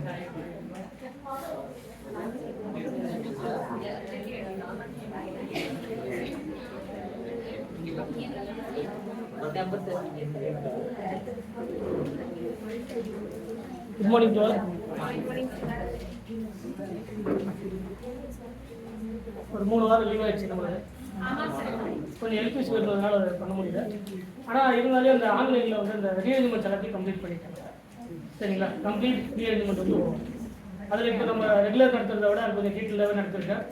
Good morning to all. ஒரு 3 வாரம் leave ஆயிடுச்சு நம்மளுக்கு. கொஞ்சம் எல்பிசி இருக்கிறதுனால அதை பண்ண முடியல. ஆனால் இருந்தாலே அந்த ஆன்லைனில் வந்து அந்த ரீஅரேஞ்ச்மெண்ட்ஸ் எல்லாத்தையும் கம்ப்ளீட் பண்ணிட்டாங்க. சரிங்களா? கம்ப்ளீட் ரீஅரேஞ்ச்மெண்ட் வந்து வரும். அதில் இப்போ நம்ம ரெகுலர் நடத்துறதை விட அது கொஞ்சம் டீட்டெயிலாகவே நடத்திருக்கேன்.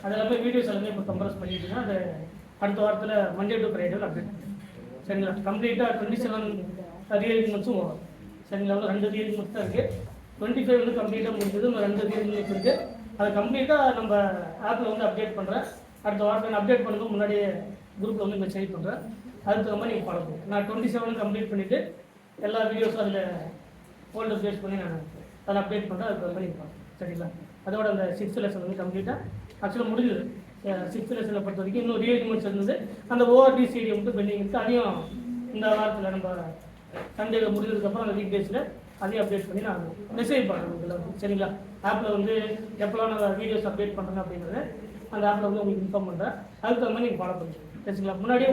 அதில் போய் வீடியோஸ் எல்லாமே இப்போ கம்ப்ரஸ் பண்ணிட்டுனா அது அடுத்த வாரத்தில் மண்டே டு ஃப்ரைடே அப்டேட். சரிங்களா? கம்ப்ளீட்டாக 27 ரீஅரேஞ்ச்மெண்ட்ஸும் வரும். சரிங்களா? 2 ரீஅரேஞ்ச்மெண்ட்ஸ் தான் இருக்குது. 25 வந்து கம்ப்ளீட்டாக முடிஞ்சது. 2 ரீஅரேஞ்ச்மெண்ட்ஸ் இருக்குது. அதை கம்ப்ளீட்டாக நம்ம ஆப்பில் வந்து அப்டேட் பண்ணுறேன். அடுத்த வாரத்தில் அப்டேட் பண்ணுறதுக்கு முன்னாடியே குரூப்பில் வந்து மெசேஜ் பண்ணுறேன். அதுக்கு தகுந்த மாதிரி நீங்கள் ஃபாலோ பண்ணுங்கள். நான் 27 கம்ப்ளீட் பண்ணிவிட்டு எல்லா வீடியோஸும் அதில் ஃபோல்டர் பேஸ் பண்ணி நான் அதை அப்டேட் பண்ணுறேன். அதுக்கு தகுந்த மாதிரி நீங்கள் பார்க்கணும். சரிங்களா? அதோட அந்த 6th லெசன் வந்து கம்ப்ளீட்டாக ஆக்சுவலாக முடிஞ்சது. 6th லெசனை பொறுத்த வரைக்கும் இன்னும் ரீஅரேஞ்ச்மெண்ட்ஸ் இருந்தது. அந்த ஓஆர்டி ஸ்டேடியம் வந்து பெண்டிங் இருக்குது. அதையும் இந்த வாரத்தில் நம்ம சண்டேவில் முடிஞ்சதுக்கப்புறம் அந்த வீக் டேஸில் அதையும் அப்டேட் பண்ணி நான் மெசேஜ் பண்ணுறேன் உங்களுக்கு. சரிங்களா? ஆப்பில் வந்து எப்போலாம் நான் வீடியோஸ் அப்டேட் பண்ணுறேன் அப்படிங்கிறத அந்த ஆப்பில் வந்து உங்களுக்கு இன்ஃபார்ம் பண்ணுறேன். அதுக்கு தகுந்த மாதிரி நீங்கள் ஃபாலோ பண்ணுங்கள். சரிங்களா? முன்னாடியே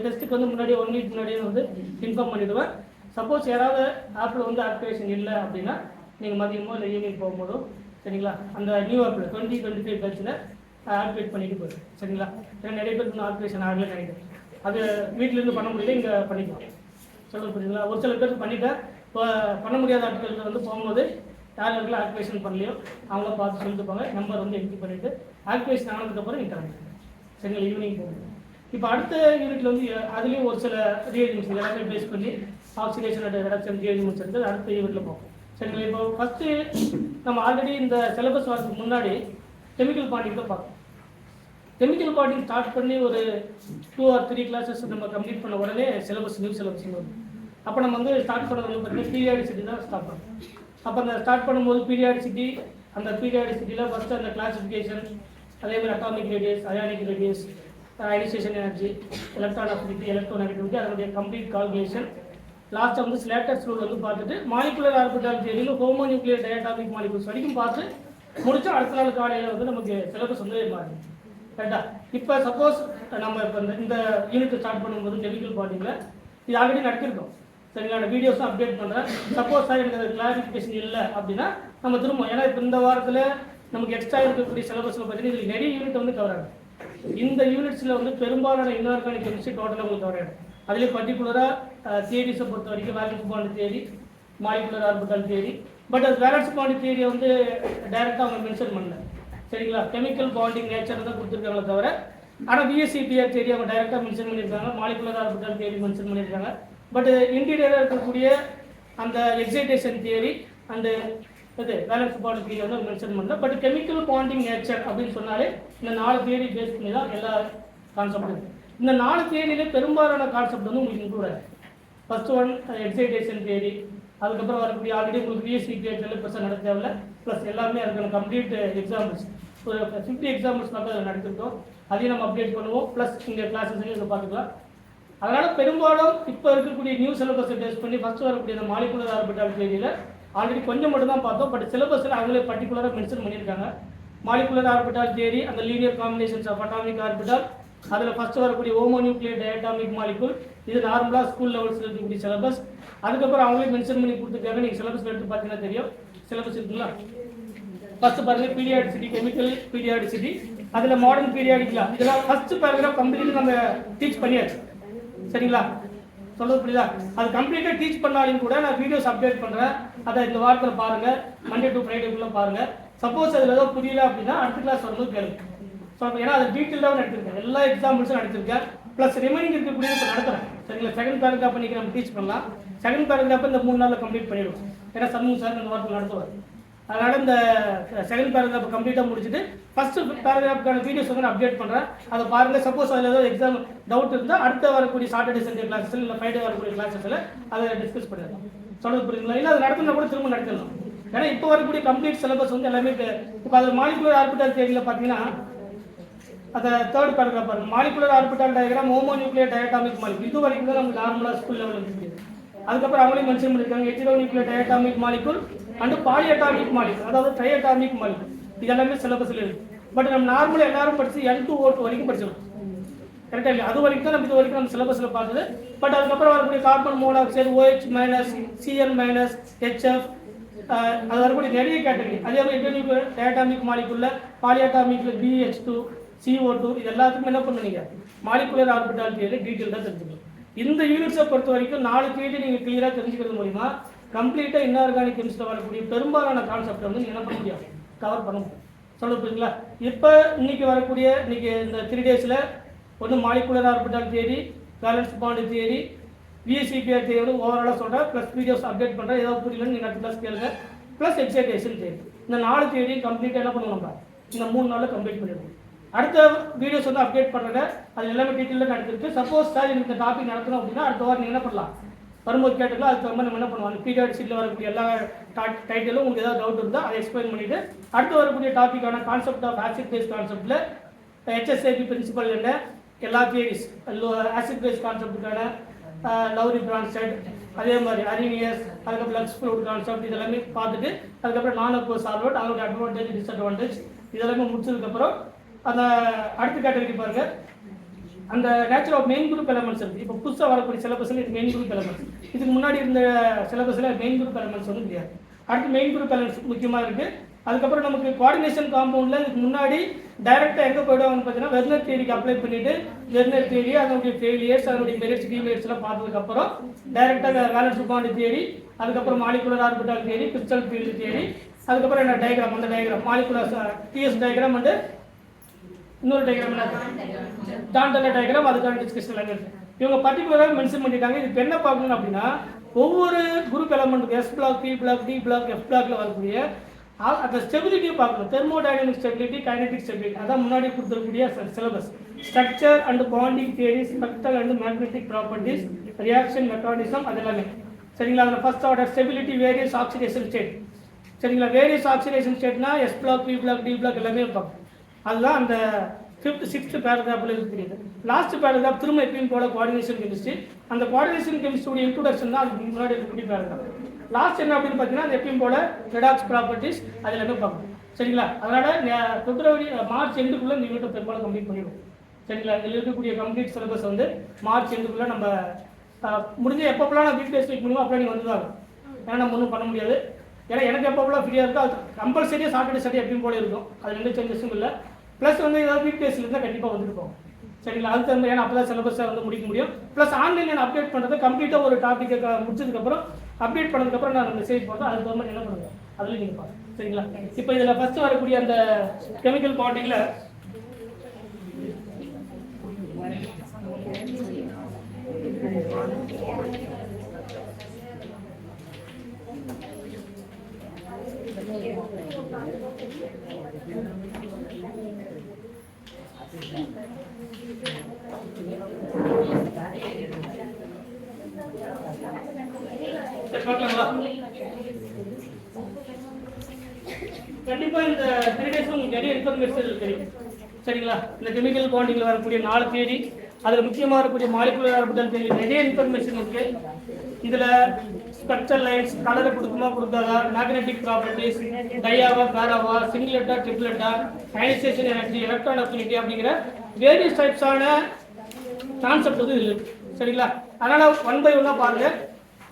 டெஸ்ட்டுக்கு வந்து முன்னாடியே 1 வீக் முன்னாடியே வந்து இன்ஃபார்ம் பண்ணிவிடுவேன். சப்போஸ் யாராவது ஆப்பில் வந்து ஆக்டிவேஷன் இல்லை அப்படின்னா நீங்கள் மதியமோ இல்லை ஈவினிங் போகும்போதோ சரிங்களா அந்த நியூ ஆப்பில் 2025 பேட்சில் ஆக்டிவேட் பண்ணிட்டு போயிடும். சரிங்களா? ஏன்னா நிறைய பேருக்கு இன்னும் ஆக்டிவேஷன் ஆகலை நினைக்கிறேன். அது வீட்டிலேருந்து பண்ண முடியல, இங்கே பண்ணிக்கலாம். சொல்ல புரியுதுங்களா? ஒரு சில பேருக்கு பண்ணிவிட்டேன். இப்போ பண்ண முடியாத ஆட்கள் வந்து போகும்போது யார் யாருக்கெல்லாம் ஆக்டிவேஷன் பண்ணலையோ அவங்கள பார்த்து சொல்லிட்டுப்பாங்க. நம்பர் வந்து என்ட்ரி பண்ணிவிட்டு ஆக்டிவேஷன் ஆனதுக்கப்புறம் நீங்கள் கிளம்புங்க. சரிங்களா? ஈவினிங் போகணும். இப்போ அடுத்த யூனிட்டில் வந்து அதுலேயும் ஒரு சில ரீஅரேஞ்ச்மெண்ட்ஸ் எல்லாமே பேஸ் பண்ணி ஆக்சிடேஷன் அண்ட் ரிடக்ஷன் ரீஅரேஞ்ச்மெண்ட்ஸ் இருக்குது. அடுத்த யூனிட்டில் போகும். சரிங்களா? இப்போ ஃபஸ்ட்டு நம்ம ஆல்ரெடி இந்த சிலபஸ் வரதுக்கு முன்னாடி கெமிக்கல் பாண்டிங் தான் பார்க்கணும். கெமிக்கல் பாண்டிங் ஸ்டார்ட் பண்ணி ஒரு 2 or 3 கிளாஸஸ் நம்ம கம்ப்ளீட் பண்ண உடனே சிலபஸ் நியூ சிலபஸ்ன்னு வரும். அப்போ நம்ம வந்து ஸ்டார்ட் பண்ணது வந்து பார்த்தீங்கன்னா பீரியாடிசிட்டி தான் ஸ்டார்ட் பண்ணோம். அப்போ அந்த ஸ்டார்ட் பண்ணும்போது பீரியாடிசிட்டி, அந்த பீரியாடிசிட்டியில் ஃபஸ்ட்டு அந்த கிளாசிஃபிகேஷன், அதேமாதிரி atomic radius, ionic radius, ionization energy, electron affinity, electronegativity, அதனுடைய கம்ப்ளீட் கால்குலேஷன், லாஸ்ட்டாக வந்து ஸ்லேட்டர்ஸ் ரூல் வந்து பார்த்துட்டு மாலிகுலர் ஆர்பிட்டால் தியரியில் ஹோமோ நியூக்ளியர் டயட்டாமிக் மாலிகுல்ஸ் வரைக்கும் பார்த்து முடிச்சு அடுத்த நாள் காலையில் வந்து நமக்கு சிலபஸ் வந்து மாறும். கரெக்டா? இப்போ சப்போஸ் நம்ம இப்போ இந்த யூனிட் ஸ்டார்ட் பண்ணும்போது கெமிக்கல் பாண்டிங்கில் இது ஆல்ரெடி நடத்திருக்கோம். சரிங்களா? வீடியோஸும் அப்டேட் பண்ணுறேன். சப்போஸ் எனக்கு அது கிளாரிஃபிகேஷன் இல்லை அப்படின்னா நம்ம திரும்ப, ஏன்னா இப்போ இந்த வாரத்தில் நமக்கு எக்ஸ்ட்ரா இருக்கக்கூடிய சிலபஸில் பார்த்தீங்கன்னா இதில் நிறைய யூனிட் வந்து கவர் ஆகும். இந்த யூனிட்ஸில் வந்து பெரும்பாலான இன்ஆர்கானிக் கெமிஸ்ட்ரி டோட்டலாக உங்களுக்கு கவர் ஆகிடும். அதுலேயே பர்டிகுலராக தியரிஸை பொறுத்த வரைக்கும் valence bond theory, molecular orbital theory. But அது வேலன்ஸ் பாண்ட் தியரியை வந்து டைரெக்டாக அவங்க மென்ஷன் பண்ணல. சரிங்களா? கெமிக்கல் பாண்டிங் நேச்சர் தான் கொடுத்துருக்காங்களே தவிர, ஆனால் பிஎஸ்சிபிஆர் தியரி அவங்க டைரெக்டாக மென்ஷன் பண்ணியிருக்காங்க. மாலிகுலர் ஆர்பிட்டால் தியரி மென்ஷன் பண்ணியிருக்காங்க. பட் இன்டீரியராக இருக்கக்கூடிய அந்த எக்ஸைட்டேஷன் தியரி அண்டு இது வேலன்ஸ் பாண்ட் தியரி வந்து மென்ஷன் பண்ணல. பட் கெமிக்கல் பாண்டிங் நேச்சர் அப்படின்னு சொன்னாலே இந்த 4 தியரி பேஸ் பண்ணி தான் எல்லா கான்செப்டும். இந்த 4 தியரியிலே பெரும்பாலான கான்செப்ட் வந்து உங்களுக்கு இன்க்ளூட் ஆகும். ஃபர்ஸ்ட் ஒன் எக்ஸைட்டேஷன் தியரி, அதுக்கப்புறம் வரக்கூடிய ஆல்ரெடி உங்களுக்கு பிஎஸ்சி தியரியில் பெருசாக நடத்த தேவையில்ல. ப்ளஸ் எல்லாமே அதுக்கான கம்ப்ளீட் எக்ஸாம்பிள்ஸ் ஒரு 50 எக்ஸாம்பிள்ஸ் மட்டும் அதை நடத்திருக்கோம். அதையும் நம்ம அப்டேட் பண்ணுவோம். ப்ளஸ் இங்கே கிளாஸஸையும் இதை பார்த்துக்கலாம். அதனால் பெரும்பாலும் இப்போ இருக்கக்கூடிய நியூ சிலபஸை பேஸ் பண்ணி ஃபஸ்ட்டு வரக்கூடிய இந்த மாலிகுலர் ஆர்பிட்டால் தியரியில் ஆல்ரெடி கொஞ்சம் மட்டும் தான் பார்த்தோம். பட் சிலபஸில் அவங்களே பர்டிகுலராக மென்ஷன் பண்ணியிருக்காங்க. மாலிகுலர் ஆர்பிட்டால் தியரி, அந்த linear combinations of atomic orbital, அதில் ஃபஸ்ட்டு வரக்கூடிய ஹோமோ நியூக்ளியர் டயட்டாமிக் மாலிகுல், இது நார்மலாக ஸ்கூல் லெவல்ஸில் இருக்கக்கூடிய சிலபஸ். அதுக்கப்புறம் அவங்களே மென்ஷன் பண்ணி கொடுத்துருக்காங்க. நீங்கள் சிலபஸ் எடுத்து பார்த்தீங்கன்னா தெரியும். சிலபஸ் இருக்குங்களா? ஃபஸ்ட்டு பாருங்கள் பீரியாடிசிட்டி, கெமிக்கல் பீரியாடிசிட்டி, அதில் மாடர்ன் பீரியாடிக்கலாம். இதெல்லாம் ஃபஸ்ட்டு பேராகிராஃப் கம்ப்ளீட்டாக நம்ம டீச் பண்ணியாச்சு. சரிங்களா? சொல்கிறது புரியுதா? அது கம்ப்ளீட்டாக டீச் பண்ணாலும் கூட நான் வீடியோஸ் அப்டேட் பண்ணுறேன். அதை இந்த வாரத்தில் பாருங்கள். மண்டே டு ஃப்ரைடேக்குள்ளே பாருங்கள். சப்போஸ் அதில் ஏதோ புரியல அப்படின்னா அடுத்த கிளாஸ் வரும்போது கேளுங்க. ஸோ ஏன்னா அது டீட்டெயிலாகவும் நடத்திருக்கேன். எல்லா எக்ஸாம்பிள்ஸும் நடத்திருக்கேன். ப்ளஸ் ரிமைனிங் இருக்கக்கூடிய இப்போ நடத்துகிறேன். சரிங்களா? செகண்ட் பேராகிராஃப் இன்றைக்கி நம்ம டீச் பண்ணலாம். செகண்ட் பேராகிராஃப் இந்த 3 நாளில் கம்ப்ளீட் பண்ணிவிடுவோம். ஏன்னா சண்முகம் சார் இந்த வாரத்தில் நடத்துவார். அதனால் இந்த செகண்ட் பேராகிராஃப் கம்ப்ளீட்டாக முடிச்சுட்டு ஃபஸ்ட்டு பேராகிராஃப்க்கான வீடியோஸ் வந்து நான் அப்டேட் பண்ணுறேன். அதை பாருங்கள். சப்போஸ் அதில் ஏதோ எக்ஸாம் டவுட் இருந்தால் அடுத்த வரக்கூடிய சாட்டர்டே சண்டே கிளாஸஸில் இல்லை ஃப்ரைடே வரக்கூடிய கிளாஸஸில் அதை டிஸ்கஸ் பண்ணிடலாம். சொல்கிறது புரியுதுங்களா? இல்லை அது நடத்தினா கூட திரும்ப நடத்திடலாம். ஏன்னா இப்போ வரக்கூடிய கம்ப்ளீட் சிலபஸ் வந்து எல்லாமே இப்போ அது மாலிகுலர் ஆர்பிட்டால் தியரியில் பார்த்தீங்கன்னா அதை தேர்ட் பேராகிராஃப் பாருங்கள். Molecular orbital diagram, homo nuclear diatomic molecule, இது வரைக்கும் தான் நமக்கு நார்மலாக ஸ்கூல் லெவலில் இருக்குது. அதுக்கப்புறம் அவங்களே மென்ஷன் பண்ணியிருக்காங்க heteronuclear diatomic molecule, and polyatomic molecule, அதாவது ட்ரைஅட்டாமிக் மாலிகுல். இது எல்லாமே சிலபஸில் இருக்குது. பட் நம்ம நார்மலாக எல்லாரும் படித்து N2O2 வரைக்கும் படிச்சிடலாம். கரெக்டாக இல்லை? அது வரைக்கும் தான் நம்ம இது வரைக்கும் நம்ம சிலபஸில் பார்த்தது. பட் அதுக்கப்புறம் வரக்கூடிய carbon monoxide, OH minus, Cl minus, HF, அது வரக்கூடிய நிறைய கேட்டகரி. அதே மாதிரி ட்ரைஅட்டாமிக் மாலிகுல்ல பாலிஅட்டாமிக்ல BH2, CO2 இது எல்லாத்துக்கும் என்ன பண்ணுவீங்க, மாலிகுலர் ஆர்பிட்டால் தியரி டீட்டெயில் தான் தெரிஞ்சுக்கணும். இந்த யூனிட்ஸை பொறுத்த வரைக்கும் 4 தியரி நீங்கள் கிளியராக தெரிஞ்சுக்கிறது மூலிமா கம்ப்ளீட்டாக இன்ஆர்கானிக் கெமிஸ்ட்ரியில் வரக்கூடிய பெரும்பாலான கான்செப்டை வந்து நீங்கள் என்ன பண்ண முடியும், கவர் பண்ண முடியும். சொல்ல புரியுங்களா? இப்போ இன்னைக்கு வரக்கூடிய இந்த 3 டேஸில் ஒன்று molecular orbital theory, valence bond theory, VSEPR theory ஓவராலாக சொல்கிறேன், ப்ளஸ் வீடியோஸ் அப்டேட் பண்ணுறேன். ஏதாவது புரியலன்னு நீங்கள் கிளாஸ் கேளுங்க. Plus excitation theory. இந்த 4 தியரி கம்ப்ளீட்டாக என்ன பண்ணுவோம், நம்ம இந்த 3 நாளில் கம்ப்ளீட் பண்ணிடுவோம். அடுத்த வீடியோஸ் வந்து அப்டேட் பண்ணுறேன். அது எல்லாமே டீட்டெயிலாக நடத்திருக்கு. சப்போஸ் சார் எனக்கு இந்த டாபிக் நடத்தணும் அப்படின்னா அடுத்த வாரம் நீங்கள் என்ன பண்ணலாம், வரும்போது கேட்டுக்கலாம். அதுக்கு வந்து நம்ம என்ன பண்ணுவோம், பீரியட் சீட்டில் வரக்கூடிய எல்லா டைட்டிலும் உங்களுக்கு ஏதாவது டவுட் இருந்தால் அதை எக்ஸ்பிளைன் பண்ணிவிட்டு அடுத்து வரக்கூடிய டாப்பிக்கான கான்செப்ட் ஆஃப் ஆசிட் பேஸ் கான்செப்டில் HSAP பிரின்சிபல் என்ன, எல்லா தியரிஸ் ஆசிட் பேஸ் கான்செப்டுக்கான லவ்ரி பிரான்ஸ்டட், அதே மாதிரி அரினியஸ், அதுக்கப்புறம் லக்ஸ் ஃப்ளூட் கான்செப்ட் இதெல்லாமே பார்த்துட்டு அதுக்கப்புறம் நான் அப்போ சால்வர்ட், அதோட அட்வான்டேஜ் டிஸ்அட்வான்டேஜ் இதெல்லாமே முடிச்சதுக்கப்புறம் அந்த அடுத்த கேட்டகரி பாருங்க, அந்த nature of main group elements இருக்குது. இப்போ புதுசாக வரக்கூடிய சிலபஸில் இது மெயின் குரூப் எலமெண்ட்ஸ். இதுக்கு முன்னாடி இருந்த சிலபஸில் மெயின் குரூப் எலமெண்ட்ஸ் வந்து கிடையாது. அடுத்து மெயின் குரூப் எலமெண்ட்ஸ் முக்கியமாக இருக்குது. அதுக்கப்புறம் நமக்கு கோஆர்டினேஷன் காம்பவுண்டில் இதுக்கு முன்னாடி டைரெக்டாக எங்கே போய்டுவாங்கன்னு பார்த்தீங்கன்னா வெர்னர் தியரிக்கு அப்ளை பண்ணிவிட்டு வெர்னர் தியரி, அதனுடைய ஃபெயிலியர்ஸ், அதனுடைய மெரிட்ஸ் டிமெரிட்ஸ்லாம் பார்த்ததுக்கப்புறம் டைரெக்டாக வேலன்ஸ் பாண்ட் தியரி, அதுக்கப்புறம் molecular orbital theory, crystal field theory, அதுக்கப்புறம் என்ன டயக்ராம், அந்த diagram molecular TS diagram and இன்னொரு டயக்ராம் என்ன டான்டல டயக்ராம், அதுக்கான டிஸ்கஷன் எல்லாம் இருக்குது. இவங்க பர்டிகுலராக மென்ஷன் பண்ணிட்டாங்க. இதுக்கு என்ன பார்க்கணும் அப்படின்னா ஒவ்வொரு குரூப் எலமெண்ட்டுக்கு S block, P block, D block, F பிளாக்ல வரக்கூடிய அந்த ஸ்டெபிலிட்டியை பார்க்கணும். தெர்மோடைனமிக் ஸ்டெபிலிட்டி, கைனடிக் ஸ்டெபிலிட்டி, அதான் முன்னாடி கொடுத்துருக்கூடிய syllabus. Structure and bonding theory, spectral and magnetic properties, reaction mechanism, அது எல்லாமே சரிங்களா. அதில் first order stability, various oxidation state சரிங்களா. வேரியஸ் ஆக்சிடேஷன் ஸ்டேட்னா S block, P block, D block எல்லாமே இருப்பாங்க. அதுதான் அந்த 5th 6th பேராகிராஃபில் இருக்கிறது. லாஸ்ட் பேராகிராஃப் திரும்ப எப்பயும் போல கோஆர்டினேஷன் கெமிஸ்ட்ரி. அந்த கோஆர்டினேஷன் கெமிஸ்ட்ரியோட இன்ட்ரோடக்ஷன் தான் அதுக்கு முன்னாடி இருக்கக்கூடிய பேராகிராஃப். லாஸ்ட் என்ன அப்படின்னு பார்த்தீங்கன்னா அது எப்பயும் போல ரெடாக்ஸ் ப்ராப்பர்ட்டிஸ் அது எல்லாமே பார்க்கணும் சரிங்களா. அதனால் பிப்ரவரி மார்ச் எண்டுக்குள்ளே இந்த யூனிட்டை பெரும்பாலும் கம்ப்ளீட் பண்ணிடுவோம் சரிங்களா. இதில் இருக்கக்கூடிய கம்ப்ளீட் சிலபஸ் வந்து மார்ச் எண்டுக்குள்ளே நம்ம முடிஞ்ச எப்பப்பெல்லாம் நான் வீக் டேஸ் வைக்க முடியுமோ அப்படியே நீங்கள் வந்துடுவாங்க. ஏன்னா நம்ம ஒன்றும் பண்ண முடியாது. ஏன்னா எனக்கு எப்பப்பெல்லாம் ஃப்ரீயாக இருக்கோ அது கம்பல்சரியாக சாட்டர்டே சண்டே எப்பயும் போல இருக்கும். அது எந்த சேஞ்சஸும் இல்லை. ப்ளஸ் வந்து ஏதாவது வீக் டேஸில் இருந்தால் கண்டிப்பாக வந்துட்டு போகும் சரிங்களா. அதுக்கு தகுந்த ஏன்னா அப்போ தான் சிலபஸை வந்து முடிக்க முடியும். ப்ளஸ் ஆன்லைனில் அப்டேட் பண்ணுறது கம்ப்ளீட்டாக ஒரு டாப்பிக்கை முடிச்சதுக்கப்புறம் அப்டேட் பண்ணதுக்கப்புறம் நான் மெசேஜ் போடுறேன். அதுக்கு தகுந்த என்ன பண்ணுங்க அதில் நீங்கள் பாருங்கள் சரிங்களா. இப்போ இதில் ஃபஸ்ட்டு வரக்கூடிய அந்த கெமிக்கல் பாண்டிங்கில் கண்டிப்பா இந்த 3 டேஸ் உங்களுக்கு நிறைய இன்ஃபர்மேஷன் தெரியும் சரிங்களா. இந்த கெமிக்கல் பாண்டிங்ல வரக்கூடிய 4 தியரி, அதில் முக்கியமாக இருக்கக்கூடிய மாலிகுலர் ஆர்பிட்டல் தியரி நிறைய இன்ஃபர்மேஷன் இருக்கு. இதில் ஸ்ட்ரக்சர் லைன்ஸ், கலரை கொடுக்குமா கொடுக்காதா, மேக்னெட்டிக் ப்ராப்பர்ட்டிஸ், டையாவா பேராவா, சிங்கிளட்டா ட்ரிப்ளட்டா, அயனைசேஷன் எனர்ஜி, எலக்ட்ரான் அஃபினிட்டி அப்படிங்கிற வேரியஸ் டைப்ஸான கான்செப்ட் வந்து இதில் இருக்கு சரிங்களா. அதனால் 1 by 1 பாருங்க.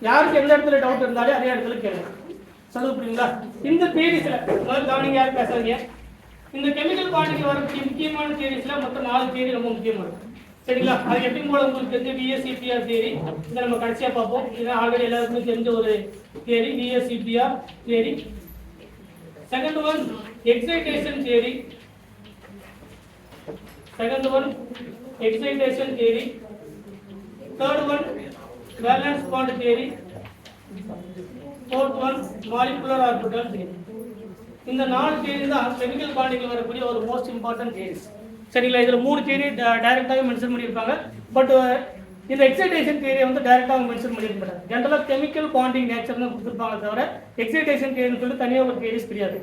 யாருக்கு எந்த இடத்துல டவுட் இருந்தாலே அதே இடத்துல கேளுங்க. சொல்லுங்க புரியுங்களா. இந்த தியரிஸில் முதல்ல கவனிங்க, யாரும் பேசாதீங்க. இந்த கெமிக்கல் பாண்டிங்கில் வரக்கூடிய முக்கியமான தியரிஸில் மொத்தம் 4 தியரி ரொம்ப முக்கியமானது சரிங்களா. அது எப்பயும் போல உங்களுக்கு தெரிஞ்ச VSEPR தியரி இதை நம்ம கடைசியாக பார்ப்போம். இதுதான் ஆல்ரெடி எல்லாருக்குமே தெரிஞ்ச ஒரு theory VSEPR theory. Second one excitation theory. Third one valence bond theory. Fourth one molecular orbital theory. இந்த 4 தியரி தான் கெமிக்கல் பாண்டிங்ல வரக்கூடிய ஒரு மோஸ்ட் இம்பார்ட்டன்ட் தியரிஸ் சரிங்களா. இதில் 3 தியரி டைரெக்டாகவே மென்ஷன் பண்ணியிருப்பாங்க. பட் இந்த எக்ஸைட்டேஷன் தியரியை வந்து டைரெக்டாக மென்ஷன் பண்ணியிருக்க மாட்டாங்க. ஜென்ரலாக கெமிக்கல் பாண்டிங் நேச்சர்னு கொடுத்துருப்பாங்க தவிர எக்ஸைட்டேஷன் தியரின்னு சொல்லி தனியாக ஒரு தியரிஸ் கிடையாது.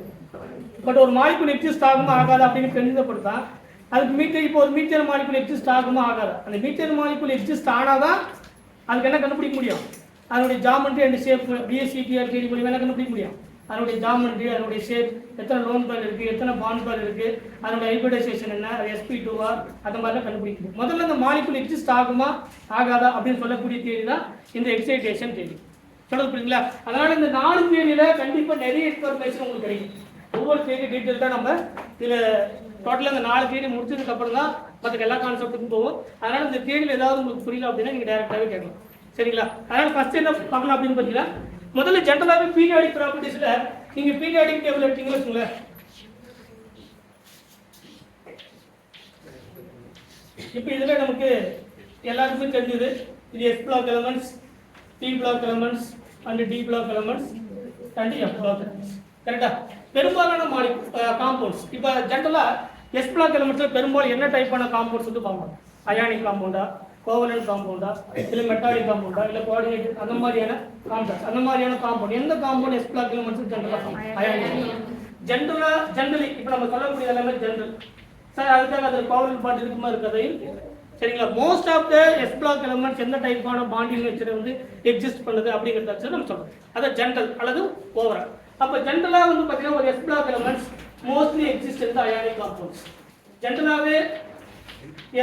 பட் ஒரு மாலிகுல் எக்ஸிஸ்ட் ஆகுமா ஆகாது அப்படின்னு தெரிஞ்சப்படுத்தான். அதுக்கு இப்போ ஒரு மீத்தேன் மாலிகுல் எக்ஸிஸ்ட் ஆகுமா ஆகாது. அந்த மீத்தேன் மாலிகுல் எக்ஸிஸ்ட் ஆனாதான் அதுக்கு என்ன கண்டுபிடிக்க முடியும், அதனுடைய geometry and shape VSEPR theory மூலியமாக என்ன கண்டுபிடிக்க முடியும், அதனுடைய ஜாமெண்ட்ரி, அதனுடைய ஷேப், எத்தனை லோன் பேர் இருக்குது, எத்தனை பாண்ட் பேர் இருக்குது, அதனுடைய ஹைபிரிடைசேஷன் என்ன, அது sp2 அந்த மாதிரிலாம் கண்டுபிடிக்குது. முதல்ல இந்த மாலிகுல் எக்ஸிஸ்ட் ஆகுமா ஆகாதா அப்படின்னு சொல்லக்கூடிய தியரி தான் இந்த எக்ஸைட்டேஷன் தியரி. சொல்றது புரியுங்களா? அதனால இந்த 4 தியரியில கண்டிப்பாக நிறைய இன்ஃபர்மேஷன் உங்களுக்கு கிடைக்கும். ஒவ்வொரு தியரி டீட்டெயில் தான் நம்ம இதில் டோட்டலாக இந்த 4 தியரி முடிச்சதுக்கு அப்புறம் தான் மற்ற எல்லா கான்செப்ட்டுக்கும் போகும். அதனால இந்த தியரியில் ஏதாவது உங்களுக்கு புரியல அப்படின்னா நீங்கள் டைரெக்டாகவே கேட்கலாம். சரிங்களா? அதனால ஃபர்ஸ்ட் என்ன பார்க்கலாம் அப்படின்னு பார்த்தீங்கன்னா, முதல்ல ஜென்ரலாகவே பீரியாடிக் ப்ராப்பர்ட்டிஸில் நீங்கள் பீரியாடிக் டேபிள் எடுத்தீங்கன்னு வச்சுங்களேன். இப்போ இதில் நமக்கு எல்லாருக்குமே தெரிஞ்சது இது S block elements, P black elements and D black elements and F black elements. கரெக்டா? பெரும்பாலான காம்பவுண்ட்ஸ் இப்போ ஜென்ரலாக S பிளாக் எலமெண்ட்ஸில் பெரும்பாலும் என்ன டைப்பான காம்பவுண்ட்ஸ் வந்து பார்ப்போம். அயானிக் காம்பவுண்டா, கோவலன்ட் காம்பவுண்டா, இல்லை மெட்டாலிக் காம்பவுண்டா, இல்லை கோஆர்டினேட் அந்த மாதிரியான காம்பவுண்ட்ஸ், அந்த மாதிரியான காம்பவுண்ட் எந்த காம்பவுண்ட் S பிளாக் எலமெண்ட்ஸ் ஜென்ரலாக அயானிக். ஜென்ரலி இப்போ நம்ம சொல்லக்கூடிய எல்லாமே ஜென்ரல் சார். அதுக்காக அது கோவலன்ட் பாண்ட் இருக்குமா இருக்காது. சரிங்களா? Most of the S block elements எந்த டைப்பான பாண்டிங் நேச்சர் வந்து எக்ஸிஸ்ட் பண்ணுது அப்படிங்கிறத நம்ம சொல்றோம். அது ஜென்ரல் அல்லது ஓவரால். அப்போ ஜென்ரலாக வந்து பார்த்தீங்கன்னா ஒரு S block elements mostly exist இந்த அயானிக் காம்பவுண்ட்ஸ். ஜென்ரலாகவே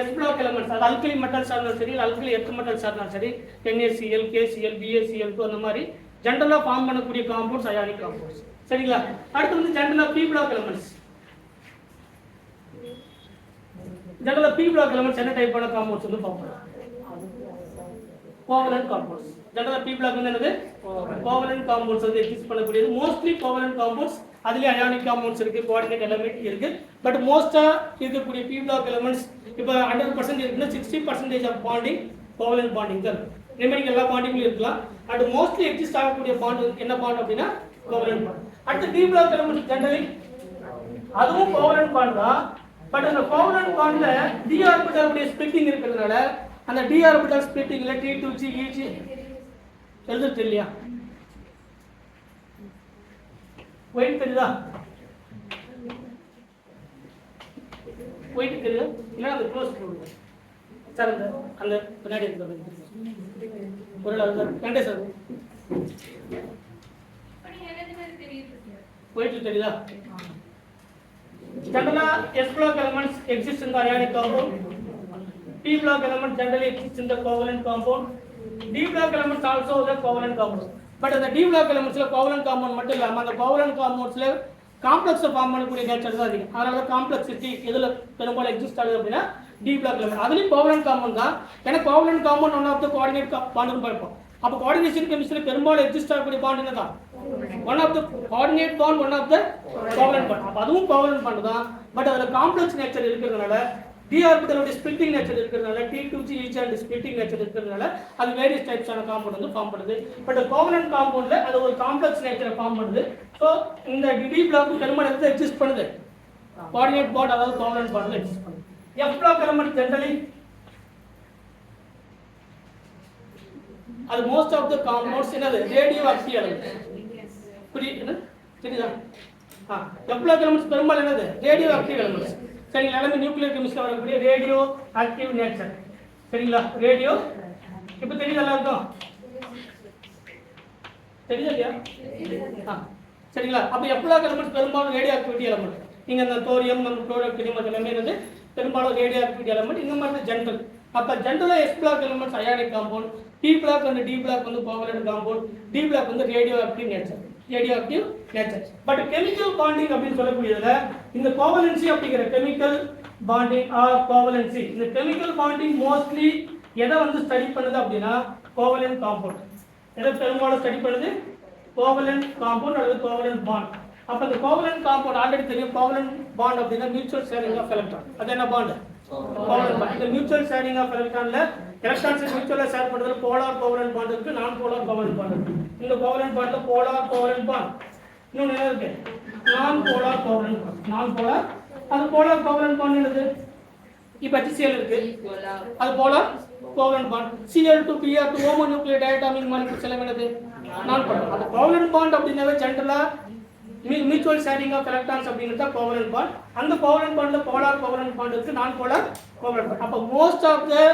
S பிளாக் எலமெண்ட்ஸ் அது அல்கலி மெட்டல்ஸ் ஆனாலும் சரி, அல்கலி எர்த் மெட்டல்ஸ் ஆனாலும் சரி, NaCl, KCl, BaCl2 அந்த மாதிரி ஜென்ரலாக ஃபார்ம் பண்ணக்கூடிய காம்பவுண்ட்ஸ் அயானிக் காம்பவுண்ட்ஸ். சரிங்களா? அடுத்து வந்து ஜென்ரலாக P பிளாக் எலமெண்ட்ஸ். ஜென்ரலாக P பிளாக் எலமெண்ட்ஸ் என்ன டைப்பான காம்பவுண்ட்ஸ் வந்து ஃபார்ம் பண்ணுறாங்க? Covalent compounds. ஜென்ரலாக P பிளாக் வந்து என்னது? கோவலன்ட் காம்பவுண்ட்ஸ் வந்து எக்ஸிஸ்ட் பண்ணக்கூடியது. மோஸ்ட்லி கோவலன்ட் காம்பவுண்ட்ஸ், அதுலேயே அயானிக் காம்பவுண்ட்ஸ் இருக்கு, கோஆர்டினேட் எலமெண்ட் இருக்கு. பட் மோஸ்ட்டாக இருக்கக்கூடிய P பிளாக் எலமெண்ட்ஸ் இப்போ 100% இருக்குன்னா 60% ஆஃப் பாண்டிங் கோவலன்ட் பாண்டிங் தான். ரிமைனிங் எல்லா பாண்டிங்கும் இருக்கலாம். அண்ட் மோஸ்ட்லி எக்ஸிஸ்ட் ஆகக்கூடிய பாண்ட் என்ன பாண்ட் அப்படின்னா கோவலன்ட் பாண்ட். அடுத்து D பிளாக் எலமெண்ட் ஜென்ரலி அதுவும் கோவலன்ட் பாண்ட் தான். பட் அந்த கோவலன்ட் பாண்ட்ல D ஆர்பிட்டாலுடைய ஸ்பிளிட்டிங் இருக்கிறதுனால அந்த D ஆர்பிட்டால் ஸ்பிளிட்டிங்ல T2G EG எழுதுறது இல்லையா? ஒயிட் தெரியுதா? ஒயிட் தெரியுதா? இல்லை அந்த க்ளோஸ் பண்ணுங்க சார். அந்த அந்த பின்னாடி இருக்கிறது ஒரு கண்டே சார் ஒயிட் தெரியுதா? Generally, S block elements exist in the ionic compound. P block elements generally exist in the covalent compound. D block elements also the covalent compound. But the D block elements la covalent compound மட்டும் இல்லாம அந்த covalent compounds ல complex form பண்ணக்கூடிய nature தான் அதிகம். அதனால complexity எதுல பெரும்பாலும் எக்ஸிஸ்ட் ஆகுது அப்படின்னா D block element. அதுலயும் covalent compound தான். ஏன்னா covalent compound one of the coordinate bond பார்ப்போம். அப்போ கோஆர்டினேஷன் கெமிஸ்ட்ரியில பெரும்பாலும் எக்ஸிஸ்ட் ஆகக்கூடிய பாண்ட் என்னதான்? One of the coordinate bond, one of the covalent bond. அப்போ அதுவும் கோவலன்ட் பாண்ட் தான். பட் அதில் காம்ப்ளெக்ஸ் நேச்சர் இருக்கிறதுனால, டி ஆர்பிட்டலோட ஸ்பிளிட்டிங் நேச்சர் இருக்கிறதுனால, T2G EG and splitting nature இருக்கிறதுனால அது வேரியஸ் டைப்ஸான காம்பவுண்ட் வந்து ஃபார்ம் பண்ணுது. பட் கோவலன்ட் காம்பவுண்ட்ல அது ஒரு காம்ப்ளெக்ஸ் நேச்சரை ஃபார்ம் பண்ணுது. ஸோ இந்த டி பிளாக் பெரும்பாலும் எக்ஸிஸ்ட் பண்ணுது கோஆர்டினேட் பாண்ட், அதாவது கோவலன்ட் பாண்ட்ல எக்ஸிஸ்ட் பண்ணுது. எஃப் பிளாக் எலமெண்ட் ஜெனரலி அது மோஸ்ட் ஆஃப் த காம்பவுண்ட்ஸ் என்னது? Radio active element. புரியுது? சரிதா? எஃப் பிளாக் எலமெண்ட்ஸ் பெரும்பாலும் என்னது? Radio active elements. சரிங்களா? எல்லாமே நியூக்ளியர் கெமிஸ்ட்ரியில் வரக்கூடிய ரேடியோ ஆக்டிவ் நேச்சர். சரிங்களா? ரேடியோ இப்போ தெரியுது எல்லாருக்கும்? தெரியுது இல்லையா? சரிங்களா? அப்போ எஃப் பிளாக் எலமெண்ட்ஸ் பெரும்பாலும் ரேடியோ ஆக்டிவிட்டி எலமெண்ட். நீங்கள் அந்த தோரியம், அந்த குளோரோக்ரியம் எல்லாமே வந்து பெரும்பாலும் ரேடியோ ஆக்டிவிட்டி எலமெண்ட். இந்த மாதிரி ஜென்ரல். அப்போ ஜென்ரலாக S block elements ionic compound, P block and D block வந்து covalent compound, D block வந்து radioactive nature. Radioactive nature. But chemical bonding அப்படினு சொல்லக்கூடியதுல இந்த covalency அப்படிங்கிற chemical bonding or covalency, இந்த chemical bonding mostly எதை வந்து ஸ்டடி பண்ணுது அப்படின்னா covalent compound. எதை பெரும்பாலும் ஸ்டடி பண்ணுது? covalent compound அல்லது covalent bond. அப்ப இந்த covalent compound ஆல்ரெடி தெரியும். covalent bond அப்படின்னா mutual sharing of electron. அது என்ன bond? covalent bond. இந்த mutual sharing of electronல எலக்ட்ரான்ஸ் மியூச்சுவலா ஷேர் பண்றதுல போலார் கோவலன்ட் பாண்ட் இருக்கு, நான் போலார் கோவலன்ட் பாண்ட் இருக்கு. இந்த கோவலன்ட் பாண்ட்ல போலார் கோவலன்ட் பாண்ட், இன்னொன்னு என்ன இருக்கு? Non polar covalent bond. Non polar, அது போலார் கோவலன்ட் பாண்ட் என்னது? இப்ப HCl இருக்கு, அது polar covalent bond. Cl2 Br2 homo nuclear diatomic molecules எல்லாம் என்னது? நான் போலார். அந்த கோவலன்ட் பாண்ட் அப்படினாவே ஜெனரலா மியூச்சுவல் ஷேரிங் ஆஃப் எலக்ட்ரான்ஸ் அப்படிங்கிறது தான் கோவலன்ட் பாண்ட். அந்த கோவலன்ட் பாண்ட்ல போலார் கோவலன்ட் பாண்ட் இருக்கு, நான் போலார் கோவலன்ட் பாண்ட். அப்ப most of the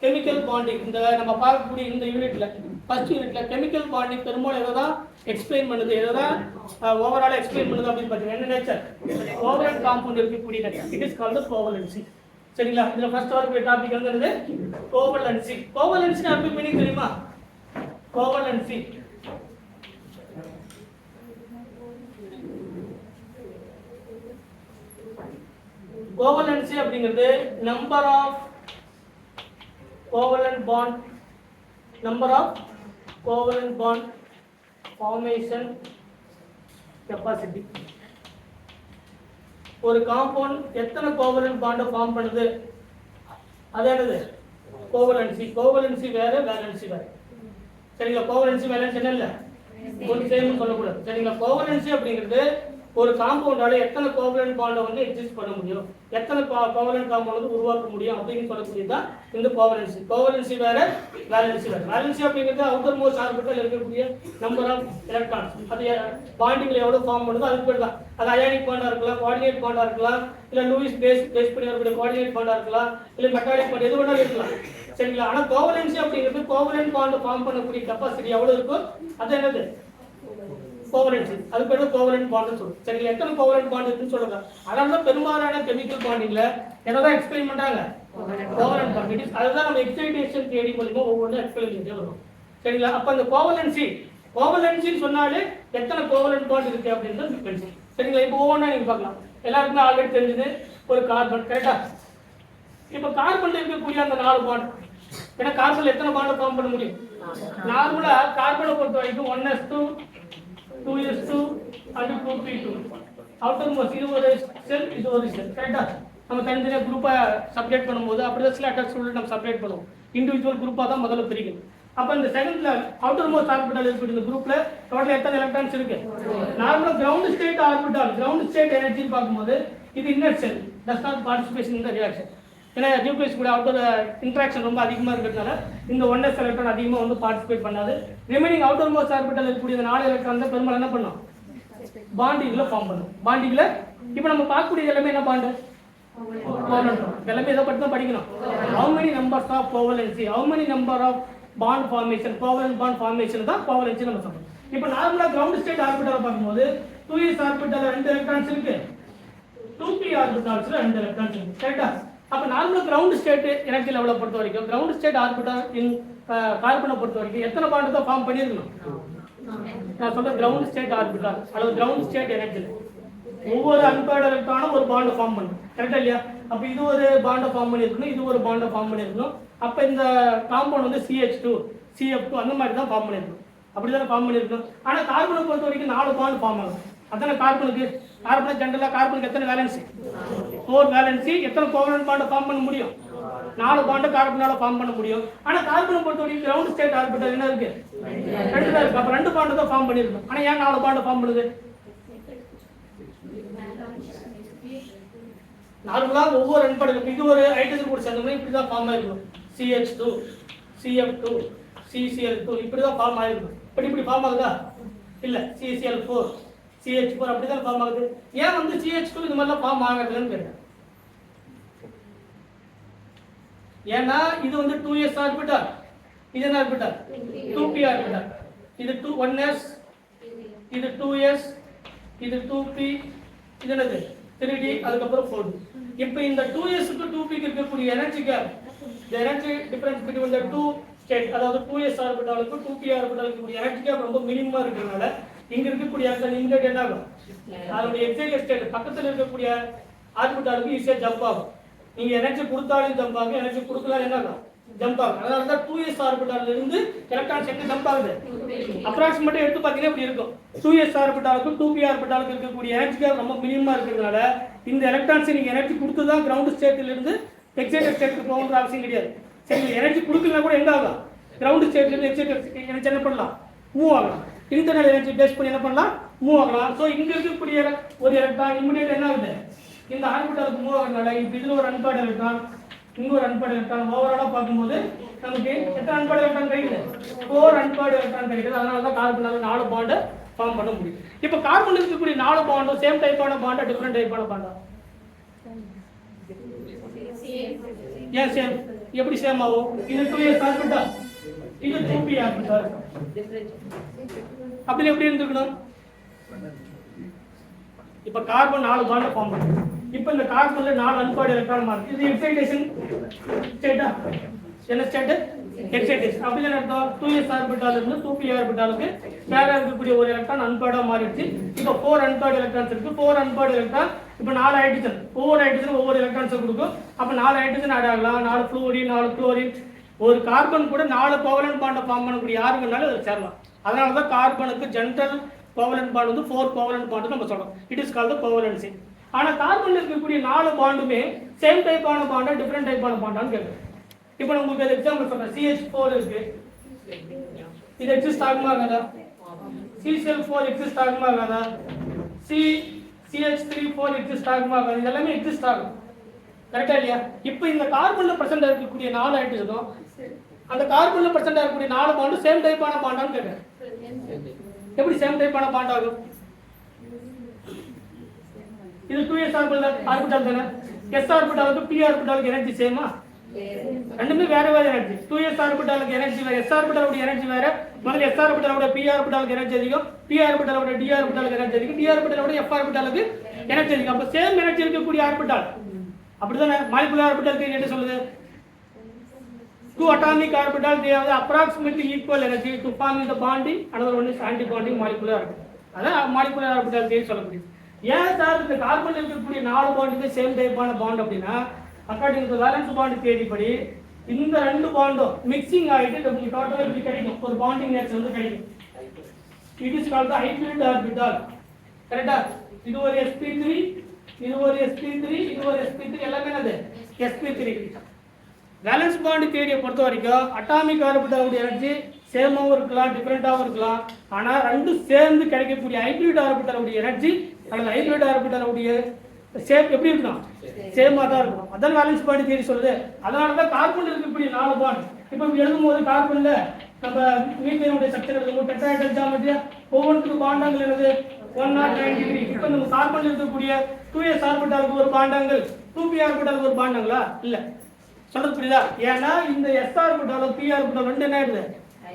chemical bonding இந்த நம்ம பார்க்கக்கூடிய இந்த யூனிட்ல ஃபர்ஸ்ட் யூனிட்ல கெமிக்கல் பாண்டிங் பெரும்பாலும் எதை தான் எக்ஸ்பிளைன் பண்ணுது, எதை தான் ஓவரால் எக்ஸ்பிளைன் பண்ணுது அப்படின்னு பார்த்தீங்கன்னா என்ன நேச்சர், கோவலன்ட் காம்பவுண்ட் இருக்கக்கூடிய nature. It is called covalency. சரிங்களா? இதுல ஃபர்ஸ்ட் வரக்கூடிய டாபிக் வந்து கோவலன்சி. கோவலன்சி அப்படி மீனிங் தெரியுமா? கோவலன்சி கோவலன்சி அப்படிங்கிறது number of covalent bond, number of covalent bond formation capacity. ஒரு காம்பவுண்ட் எத்தனை கோவலன்ட் பாண்டை ஃபார்ம் பண்ணுது, அது என்னது கோவலன்சி. கோவலன்சி வேற, வேலன்சி வேற. சரிங்களா? கோவலன்சி வேலன்சி என்ன இல்லை ஒரு சேம் சொல்லக்கூடாது. சரிங்களா? கோவலன்சி அப்படிங்கிறது ஒரு காம்பவுண்டால எத்தனை கோவலன்ட் பாண்டை வந்து எக்ஸிஸ்ட் பண்ண முடியும், எத்தனை கோவலன்ட் காம்பவுண்ட் வந்து உருவாக்க முடியும் அப்படின்னு சொல்லக்கூடியதுதான் இந்த கோவலன்சி. கோவலன்சி வேற, வேலன்சி வேற. வேலன்சி அப்படிங்கிறது அவுட்டர் மோஸ்ட் ஆர்பிட்டல் இருக்கக்கூடிய நம்பர் ஆஃப் எலக்ட்ரான்ஸ், அது பாண்டிங்ல எவ்வளவு ஃபார்ம் பண்ணுதோ அதுக்கு பேர் தான். அது அயானிக் பாண்டா இருக்கலாம், கோஆர்டினேட் பாண்டா இருக்கலாம், இல்ல லூயிஸ் பேஸ் பண்ணி வரக்கூடிய கோஆர்டினேட் பாண்டா இருக்கலாம், இல்ல மெட்டாலிக் பாண்ட், எது வேணாலும் இருக்கலாம். சரிங்களா? ஆனா கோவலன்சி அப்படிங்கிறது கோவலன்ட் பாண்ட் ஃபார்ம் பண்ணக்கூடிய கெப்பாசிட்டி எவ்வளவு இருக்கோ அது என்னது கோவலன்சி. அது பேர் கோவலன்ட் பாண்ட் சொல்லுவோம். சரிங்களா? எத்தனை கோவலன்ட் பாண்ட் இருக்குன்னு சொல்லுங்க. அதனால பெரும்பாலான கெமிக்கல் பாண்டிங்ல என்னதான் எக்ஸ்பிளைன் பண்றாங்க, கோவலன்ட் பாண்ட். அதுதான் நம்ம எக்ஸைட்டேஷன் தியரி மூலமா ஒவ்வொன்றும் எக்ஸ்பிளைன் பண்ணிட்டே வரும். சரிங்களா? அப்ப அந்த கோவலன்சி, கோவலன்சின்னு சொன்னாலே எத்தனை கோவலன்ட் பாண்ட் இருக்கு அப்படின்னு. சரிங்களா? இப்போ ஒவ்வொன்றா நீங்க பார்க்கலாம். எல்லாருக்குமே ஆல்ரெடி தெரிஞ்சது ஒரு கார்பன். கரெக்டா? இப்ப கார்பன்ல இருக்கக்கூடிய அந்த 4 பாண்ட், ஏன்னா கார்பன்ல எத்தனை பாண்ட் ஃபார்ம் பண்ண முடியும்? நார்மலா கார்பனை பொறுத்த வரைக்கும் 1s2 2s2 and 2p2 outer most. இது ஒரு செல், இது ஒரு செல். கரெக்டா? நம்ம தனித்தனியா குரூப்பா செப்பரேட் பண்ணும்போது அப்படிதான் சில அட்டாச் சொல்லிட்டு நம்ம செப்பரேட் பண்ணுவோம். இண்டிவிஜுவல் குரூப்பா தான் முதல்ல பிரிக்கணும். அப்ப இந்த செகண்ட்ல அவுட்டர் மோஸ்ட் ஆர்பிட்டால் இருக்கு. இந்த குரூப்ல டோட்டல் எத்தனை எலக்ட்ரான்ஸ் இருக்கு? நார்மலா ground state orbital, ground state எனர்ஜின்னு பார்க்கும்போது இது inner shell does not participation in the reaction. ஏன்னா நியூக்ளியஸ் கூட அவுட்டர் இன்ட்ராக்ஷன் ரொம்ப அதிகமாக இருக்கிறதுனால இந்த 1s எலக்ட்ரான் அதிகமாக வந்து பார்ட்டிசிபேட் பண்ணாது. ரிமைனிங் அவுட்டர் மோஸ்ட் ஆர்பிட்டல் இருக்கக்கூடிய 4 எலக்ட்ரான் தான் பெரும்பாலும் என்ன பண்ணும், பாண்டிங்ல ஃபார்ம் பண்ணும். பாண்டிங்ல இப்போ நம்ம பார்க்கக்கூடிய எல்லாமே என்ன பாண்டு, கோவலன்ட். எல்லாமே இதை பற்றி தான் படிக்கணும். How many numbers of covalency, how many number of bond formation, covalent bond formation தான் கோவலன்சி நம்ம சொல்றோம். இப்போ நார்மலா கிரவுண்ட் ஸ்டேட் ஆர்பிட்டல் பார்க்கும்போது 2s ஆர்பிட்டல் 2 எலக்ட்ரான்ஸ் இருக்கு, 2p ஆர்பிட்டல்ஸ்ல 2 எலக்ட்ரான்ஸ் இருக்கு. கரெக்டா? அப்ப நார்மலா கிரவுண்ட் ஸ்டேட் எனர்ஜி லெவலை பொறுத்த வரைக்கும் கிரவுண்ட் ஸ்டேட் ஆர்பிட்டல் இன் கார்பனை பொறுத்த வரைக்கும் எத்தனை பாண்ட் தான் ஃபார்ம் பண்ணிருக்கணும்? நான் சொல்ற கிரவுண்ட் ஸ்டேட் ஆர்பிட்டல் அல்லது கிரவுண்ட் ஸ்டேட் எனர்ஜி ஒவ்வொரு அன்பேர்ட் எலக்ட்ரானும் ஒரு பாண்ட் ஃபார்ம் பண்ணும். கரெக்டா இல்லையா? அப்ப இது ஒரு பாண்ட் ஃபார்ம் பண்ணிருக்கணும், இது ஒரு பாண்ட் ஃபார்ம் பண்ணிருக்கணும். அப்ப இந்த காம்பவுண்ட் வந்து CH2 CF2 அந்த மாதிரி தான் ஃபார்ம் பண்ணிருக்கணும். அப்படிதான் ஃபார்ம் பண்ணிருக்கணும். ஆனா கார்பனை பொறுத்த வரைக்கும் 4 பாண்ட் ஃபார்ம் ஆகும். அதான கார்பனுக்கு. கார்பன் ஜெனரலா கார்பனுக்கு எத்தனை வேலன்சி? 4 வேலன்சி. எத்தனை கோவலன்ட் பாண்ட் ஃபார்ம் பண்ண முடியும்? 4 பாண்ட் கார்பனால ஃபார்ம் பண்ண முடியும். ஆனா கார்பனை பொறுத்த வரைக்கும் கிரவுண்ட் ஸ்டேட் ஆர்பிட்டல் என்ன இருக்கு? 2 தான் இருக்கு. அப்ப 2 பாண்ட் தான் ஃபார்ம் பண்ணிருக்கோம். ஆனா ஏன் 4 பாண்ட் ஃபார்ம் பண்ணுது? நார்மலா ஒவ்வொரு அன்பேர்ட் இது ஒரு ஹைட்ரஜன் கூட சேர்ந்தோம்னா இப்படி தான் ஃபார்ம் ஆயிருக்கும். CH2 CF2 CCl2 இப்படி தான் ஃபார்ம் ஆயிருக்கும். இப்படி ஃபார்ம் ஆகுதா? இல்ல. CCl4 CH4 அப்படிதான் ஃபார்ம் ஆகுது. ஏன் வந்து CH2 இந்த மாதிரிலாம் ஃபார்ம் ஆகுதுன்னு கேட்டேன். ஏன்னா இது வந்து 2s ஆர்பிட்டல், இது என்ன ஆர்பிட்டல்? 2p orbital. இது 1s, இது 2s, இது 2p, இது என்னது 3d, அதுக்கப்புறம் 4d. இப்போ இந்த 2s க்கு 2p க்கு இருக்கக்கூடிய energy gap, the energy difference between the two state, அதாவது 2s ஆர்பிட்டாலுக்கு 2p ஆர்பிட்டாலுக்கு இருக்கக்கூடிய எனர்ஜி கேப் ரொம்ப மினிமமா இருக்கிறதுனால இங்க இருக்கக்கூடிய ஆக்சன் இமிடியேட் என்ன ஆகும்? அதோட எக்ஸைட்டட் ஸ்டேட் பக்கத்துல இருக்கக்கூடிய ஆர்பிட்டாலுக்கு ஈஸியா ஜம்ப் ஆகும். நீங்க எனர்ஜி கொடுத்தாலும் ஜம்ப் ஆகும், எனர்ஜி கொடுக்கலாம் என்ன ஆகும்? ஜம்ப் ஆகும். அதனால தான் 2s ஆர்பிட்டால்ல இருந்து எலக்ட்ரான்ஸ் எங்க ஜம்ப் ஆகுது? அப்ராக்ஸிமேட்டா எடுத்து பாத்தீங்கன்னா இப்படி இருக்கும். 2s ஆர்பிட்டாலுக்கு 2p ஆர்பிட்டாலுக்கு இருக்கக்கூடிய எனர்ஜி கேப் ரொம்ப மினிமமா இருக்கிறதுனால இந்த எலக்ட்ரான்ஸ் நீங்க எனர்ஜி கொடுத்து தான் கிரவுண்ட் ஸ்டேட்ல இருந்து எக்ஸைட்டட் ஸ்டேட்க்கு போகணும்ன்ற அவசியம் கிடையாது. சரி, எனர்ஜி கொடுக்கலனா கூட எங்க ஆகும்? கிரவுண்ட் ஸ்டேட்ல இருந்து எக்ஸைட்டட் எனர்ஜி என்ன பண்ணலாம்? மூவ் ஆகலாம். இன்டர்னல் எனர்ஜி பேஸ் பண்ணி என்ன பண்ணலாம்? மூவ் ஆகலாம். சோ இங்க இருக்கக்கூடிய ஒரு எலக்ட்ரான் இமிடியேட் என்ன ஆகுது? இந்த ஆர்பிட்டாலுக்கு மூவ் ஆகறதுனால இப்போ இதுல ஒரு அன்பேர்ட் எலக்ட்ரான், இங்க ஒரு அன்பேர்ட் எலக்ட்ரான், ஓவராலா பார்க்கும்போது நமக்கு எத்தனை அன்பேர்ட் எலக்ட்ரான் கிடைக்குது? 4 அன்பேர்ட் எலக்ட்ரான் கிடைக்குது. அதனால தான் கார்பனால 4 பாண்ட் ஃபார்ம் பண்ண முடியும். இப்போ கார்பன் இருக்கக்கூடிய 4 பாண்டும் சேம் டைப்பான பாண்டா டிஃபரண்ட் டைப்பான பாண்டா? ஏன் சேம்? எப்படி சேம் ஆகும்? இது 2s ஆர்பிட்டல், இது 2p ஆர்பிட்டால். அப்படி எப்படி இருந்துக்கணும்? இப்ப கார்பன் 4 பாண்ட் ஃபார்ம் பண்ணுது. இப்ப இந்த கார்பன்ல 4 அன்பாய்டு எலக்ட்ரான் மாறுது. இது எக்ஸைட்டேஷன் ஸ்டேட்டா? என்ன ஸ்டேட்? எக்ஸைட்டேஷன். அப்படி என்ன அர்த்தம்? 2s ஆர்பிட்டால் இருந்து 2p ஆர்பிட்டாலுக்கு பேரா இருக்கக்கூடிய ஒரு எலக்ட்ரான் அன்பாய்டா மாறிடுச்சு. இப்போ 4 அன்பாய்டு எலக்ட்ரான்ஸ் இருக்கு. 4 அன்பாய்டு எலக்ட்ரான் இப்போ 4 ஹைட்ரஜன். ஒவ்வொரு ஹைட்ரஜன் ஒவ்வொரு எலக்ட்ரான்ஸ் கொடுக்கும். அப்ப 4 ஹைட்ரஜன் ஆட் ஆகலாம். 4 ஃப்ளூரின், 4 குளோரின். ஒரு கார்பன் கூட 4 கோவலன்ட் பாண்டை ஃபார்ம் பண்ணக்கூடிய யாரு வேணாலும் அதில் சேரலாம். அதனால தான் கார்பனுக்கு ஜெனரல் கோவலன்ட் பாண்ட் வந்து 4 கோவலன்ட் பாண்ட் நம்ம சொல்றோம். It is called covalency. ஆனா கார்பன்ல இருக்கக்கூடிய 4 பாண்டுமே சேம் டைப்பான பாண்டா டிஃபரெண்ட் டைப்பான பாண்டான்னு கேட்குறேன். இப்போ நான் உங்களுக்கு எக்ஸாம்பிள் சொல்றேன். CH4 இருக்கு. இது எக்ஸிஸ்ட் ஆகுமா ஆகாதா? CCl4 எக்ஸிஸ்ட் ஆகுமா ஆகாதா? CH3 4 எக்ஸிஸ்ட் ஆகுமா ஆகாதா? இது எல்லாமே எக்ஸிஸ்ட் ஆகும். கரெக்டா இல்லையா? இப்போ இந்த கார்பன்ல பிரசன்ட் இருக்கக்கூடிய 4 ஹைட்ரஜனும் அந்த கார்பன்ல பிரசன்ட் இருக்கக்கூடிய 4 பாண்டும் சேம் டைப்பான பாண்டான்னு கேட்குறேன். எப்படி சேம் டைப்பான பாண்ட் ஆகும்? இது 2s ஆர்பிட்டால் தானே. s ஆர்பிட்டாலுக்கு p ஆர்பிட்டாலுக்கு எனர்ஜி சேமா? ரெண்டுமே வேற வேற எனர்ஜி. 2s ஆர்பிட்டாலுக்கு எனர்ஜி வேற, s ஆர்பிட்டாலோட எனர்ஜி வேற. முதல்ல s ஆர்பிட்டாலோட p ஆர்பிட்டாலுக்கு எனர்ஜி அதிகம், p ஆர்பிட்டாலோட d ஆர்பிட்டாலுக்கு எனர்ஜி அதிகம், d ஆர்பிட்டாலோட f ஆர்பிட்டாலுக்கு எனர்ஜி அதிகம். அப்ப சேம் எனர்ஜி இருக்கக்கூடிய ஆர்பிட்டால் அப்படிதானே. மாலிகுலர் ஆர்பிட்டால் தியரி என்ன சொல்லுது? 2 atomic orbital they have approximately equal energy to form the bonding, another one is anti bonding molecular orbital. அதான் molecular orbital theory சொல்லப்படுது. ஏன் சார் இந்த கார்பன்ல இருக்கக்கூடிய 4 பாண்டுமே சேம் டைப்பான பாண்ட் அப்படின்னா according to valence bond theory படி இந்த 2 பாண்டும் மிக்சிங் ஆயிட்டு நமக்கு டோட்டலா இப்படி கிடைக்கும். ஒரு பாண்டிங் நேச்சர் வந்து கிடைக்கும். It is called hybrid orbital. கரெக்ட்டா? இது ஒரு sp3, இது ஒரு sp3, இது ஒரு sp3, எல்லாமே என்னது? sp3. வேலன்ஸ் பாண்ட் தியரியை பொறுத்த வரைக்கும் அட்டாமிக் ஆர்பிட்டாலுடைய எனர்ஜி சேமாவும் இருக்கலாம், டிஃபரெண்டாகவும் இருக்கலாம். ஆனால் ரெண்டும் சேர்ந்து கிடைக்கக்கூடிய ஹைபிரிட் ஆர்பிட்டாலுடைய எனர்ஜி அல்லது ஹைபிரிட் ஆர்பிட்டாலுடைய ஷேப் எப்படி இருக்கணும்? சேமாக தான் இருக்கும். அதான் வேலன்ஸ் பாண்ட் தியரி சொல்லுது. அதனால தான் கார்பன் இருக்கக்கூடிய 4 பாண்ட் இப்போ எழுதும்போது கார்பன்ல நம்ம மீத்தேனுடைய ஸ்ட்ரக்சர் எழுதும்போது டெட்ராஹெட்ரல் ஜியோமெட்ரியா ஒவ்வொன்றுக்கும் பாண்டாங்கள் என்னது? 109 டிகிரி. இப்போ நம்ம கார்பன்ல இருக்கக்கூடிய 2s ஆர்பிட்டாலுக்கு ஒரு பாண்டாங்கள், 2p ஆர்பிட்டாலுக்கு ஒரு பாண்டாங்களா? இல்லை. சொல்றது புரியுதா? ஏன்னா இந்த s ஆர்பிட்டாலும் p ஆர்பிட்டால் ரெண்டு என்ன ஆயிடுது?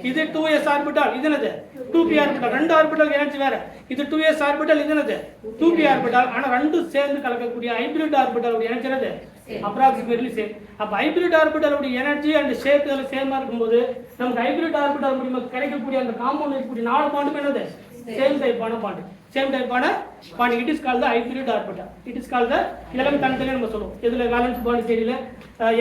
இது 2s ஆர்பிட்டால், இது என்னது? 2p orbital. ரெண்டு ஆர்பிட்டால் எனர்ஜி வேற. இது 2s ஆர்பிட்டால், இது என்னது? 2p orbital. ஆனா ரெண்டும் சேர்ந்து கலக்கக்கூடிய ஹைபிரிட் ஆர்பிட்டாலுடைய எனர்ஜி என்னது? Approximately same. அப்ப ஹைபிரிட் ஆர்பிட்டாலுடைய எனர்ஜி அண்ட் ஷேப் இதெல்லாம் சேமா இருக்கும்போது நமக்கு ஹைபிரிட் ஆர்பிட்டால் மூலமா கிடைக்கக்கூடிய அந்த காம்பவுண்ட் இருக்கக்கூடிய 4 பாண்டுமே என்னது? சேம் டைப்பான பாண்ட். சேம் டைப்பான bond. It is called the hybrid orbital. It is called the இதெல்லாம் தனித்தனியா நம்ம சொல்லுவோம். இதுல வேலன்ஸ் பாண்ட் தெரியல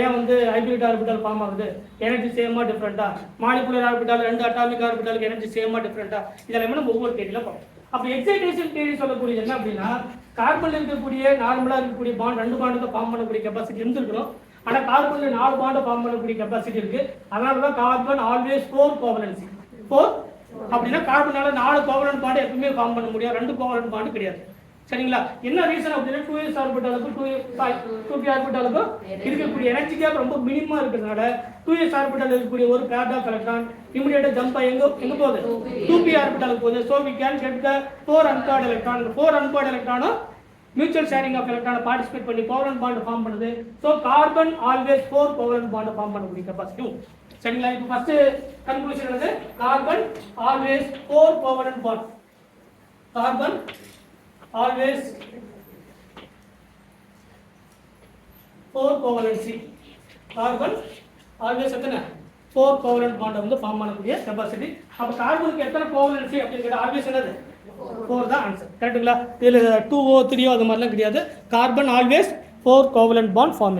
ஏன் வந்து ஹைபிரிட் ஆர்பிட்டால் ஃபார்ம் ஆகுது? எனர்ஜி சேமா டிஃபரெண்டா? மாலிகுலர் ஆர்பிட்டால் 2 அட்டாமிக் ஆர்பிட்டாலுக்கு எனர்ஜி சேமா டிஃபரெண்டா? இதெல்லாம் நம்ம ஒவ்வொரு தியரியில பார்ப்போம். அப்ப எக்ஸைட்டேஷன் தியரி சொல்லக்கூடியது என்ன அப்படின்னா கார்பன்ல இருக்கக்கூடிய நார்மலா இருக்கக்கூடிய பாண்ட் 2 பாண்டுக்கு ஃபார்ம் பண்ணக்கூடிய கெபாசிட்டி இருந்திருக்கணும். ஆனா கார்பன்ல 4 பாண்ட் ஃபார்ம் பண்ணக்கூடிய கெபாசிட்டி இருக்கு. அதனால தான் கார்பன் ஆல்வேஸ் 4 கோவலன்சி. 4 அப்படின்னா கார்பனால 4 கோவலன்ட் பாண்ட் எப்பவுமே ஃபார்ம் பண்ண முடியாது, 2 கோவலன்ட் பாண்ட் கிடையாது. சரிங்களா? என்ன ரீசன் அப்படின்னா 2s ஆர்பிட்டாலுக்கு 2p ஆர்பிட்டாலுக்கு இருக்கக்கூடிய எனர்ஜி கேப் ரொம்ப மினிமமா இருக்கிறதுனால 2s ஆர்பிட்டால் இருக்கக்கூடிய ஒரு பேர் ஆஃப் எலக்ட்ரான் இமிடியேட்டா ஜம்ப் ஆகி எங்க போகுது? 2p ஆர்பிட்டாலுக்கு போகுது. So we can get the 4 unpaired electron. 4 unpaired electron mutual sharing of electron participate பண்ணி covalent bond ஃபார்ம் பண்ணுது. So carbon always 4 covalent bond form பண்ணக்கூடிய கெபாசிட்டி. சரிங்களா? இப்போ ஃபர்ஸ்ட் கன்க்ளூஷன் என்னது? Carbon always 4 covalent bond. Carbon always 4 covalency. Carbon always எத்தனை? 4 covalent bond வந்து form பண்ணக்கூடிய capacity. அப்ப கார்பனுக்கு எத்தனை கோவலன்சி அப்படிங்கறது ஆல்வேஸ் என்னது? 4 தான் ஆன்சர். கரெக்ட்டுங்களா? இதுல 2O 3O அது மாதிரிலாம் கிடையாது. Carbon always 4 covalent bond formation.